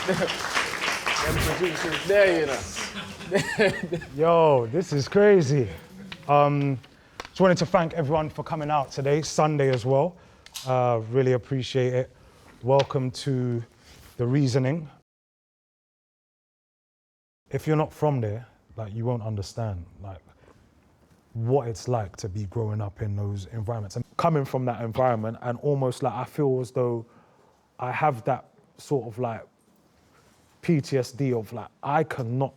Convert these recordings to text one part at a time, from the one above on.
Them producers there, you know. Yo, this is crazy. Just wanted to thank everyone for coming out today, Sunday as well. Really appreciate it. Welcome to The Reasoning. If you're not from there, like, you won't understand, like, what it's like to be growing up in those environments. And coming from that environment, and almost like I feel as though I have that sort of like PTSD of like, I cannot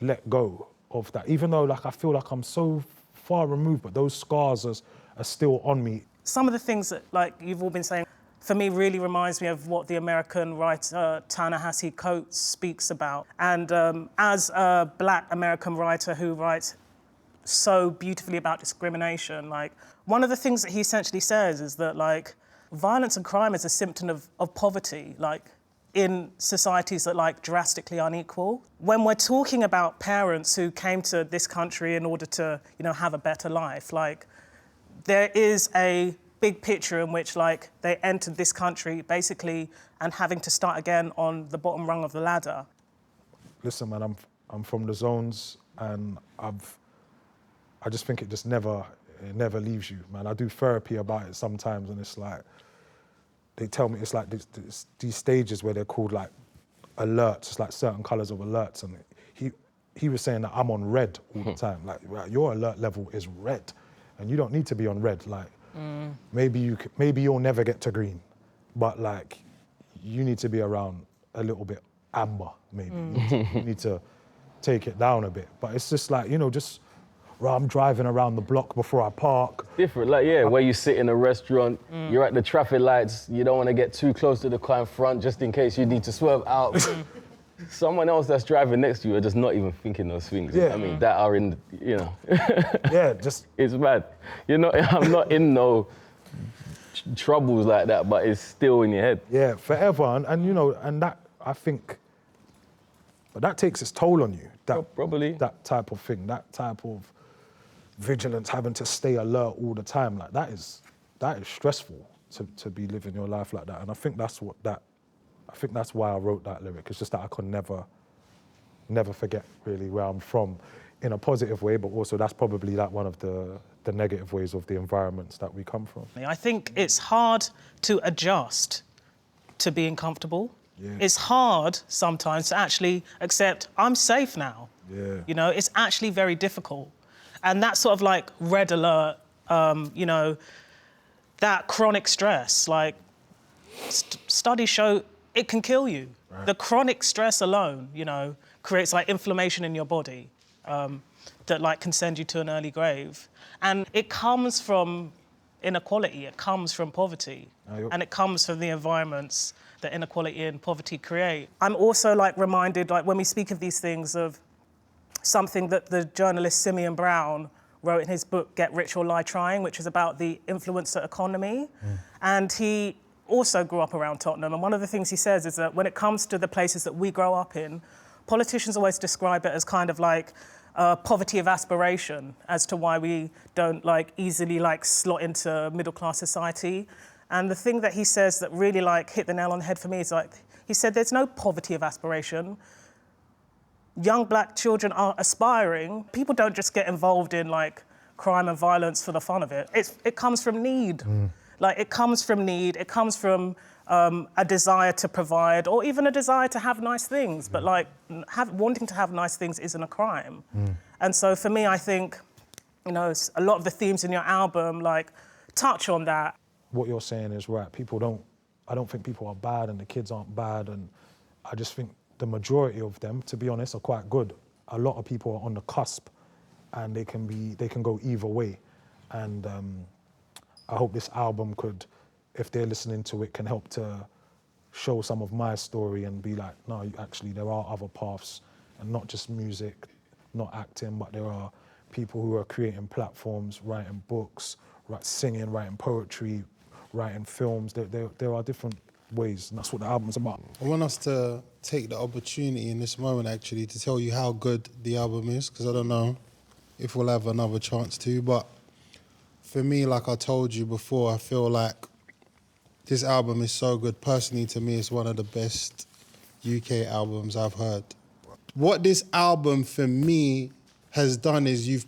let go of that. Even though like I feel like I'm so far removed, but those scars are still on me. Some of the things that like you've all been saying, for me, really reminds me of what the American writer Ta-Nehisi Coates speaks about. And as a Black American writer who writes so beautifully about discrimination, like, one of the things that he essentially says is that, like, violence and crime is a symptom of poverty, like, in societies that, like, drastically unequal. When we're talking about parents who came to this country in order to, you know, have a better life, like, there is a big picture in which, like, they entered this country basically and having to start again on the bottom rung of the ladder. Listen, man, I'm from the zones, and I just think it never leaves you, man. I do therapy about it sometimes, and it's like, they tell me it's like these stages where they're called like alerts, it's like certain colours of alerts, and he was saying that I'm on red all the time. Like, right, your alert level is red, and you don't need to be on red. Like, maybe you'll never get to green, but like, you need to be around a little bit amber, maybe. You need to take it down a bit. But it's just like, you know, just, I'm driving around the block before I park. Different, like, yeah, where you sit in a restaurant, you're at the traffic lights, you don't want to get too close to the car in front just in case you need to swerve out. Someone else that's driving next to you are just not even thinking those things. Yeah. I mean, that are in, you know. Yeah, just... It's bad. I'm not in no troubles like that, but it's still in your head. Yeah, forever. And you know, and that, I think, but that takes its toll on you. Probably. That type of thing, that type of vigilance, having to stay alert all the time, like, that is stressful to be living your life like that. And I think that's why I wrote that lyric. It's just that I could never forget really where I'm from, in a positive way, but also that's probably like one of the negative ways of the environments that we come from. I think it's hard to adjust to being comfortable. Yeah. It's hard sometimes to actually accept, I'm safe now. Yeah. You know, it's actually very difficult. And that sort of like red alert, you know, that chronic stress, like, studies show it can kill you. Right. The chronic stress alone, you know, creates like inflammation in your body that like can send you to an early grave. And it comes from inequality, it comes from poverty, and it comes from the environments that inequality and poverty create. I'm also like reminded, like, when we speak of these things, of something that the journalist Simeon Brown wrote in his book, Get Rich or Die Trying, which is about the influencer economy. And he also grew up around Tottenham. And one of the things he says is that when it comes to the places that we grow up in, politicians always describe it as kind of like poverty of aspiration, as to why we don't like easily like slot into middle-class society. And the thing that he says that really like hit the nail on the head for me is like, he said there's no poverty of aspiration. Young Black children are aspiring. People don't just get involved in like crime and violence for the fun of it. It comes from need. Like, it comes from need, it comes from a desire to provide, or even a desire to have nice things. But like, wanting to have nice things isn't a crime. And so for me, I think, you know, a lot of the themes in your album like touch on that. What you're saying is right. I don't think people are bad and the kids aren't bad, and I just think the majority of them, to be honest, are quite good. A lot of people are on the cusp, and they can go either way. And I hope this album could, if they're listening to it, can help to show some of my story and be like, no, actually there are other paths, and not just music, not acting, but there are people who are creating platforms, writing books, singing, writing poetry, writing films. There are different ways, and that's what the album's about. I want us to take the opportunity in this moment, actually, to tell you how good the album is, because I don't know if we'll have another chance to, but for me, like I told you before, I feel like this album is so good. Personally, to me, it's one of the best UK albums I've heard. What this album for me has done is you've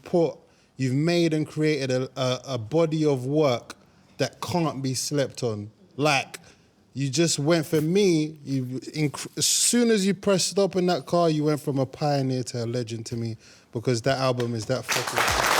made and created a body of work that can't be slept on. Like, you just went, for me, as soon as you pressed stop in that car, you went from a pioneer to a legend to me, because that album is that fucking...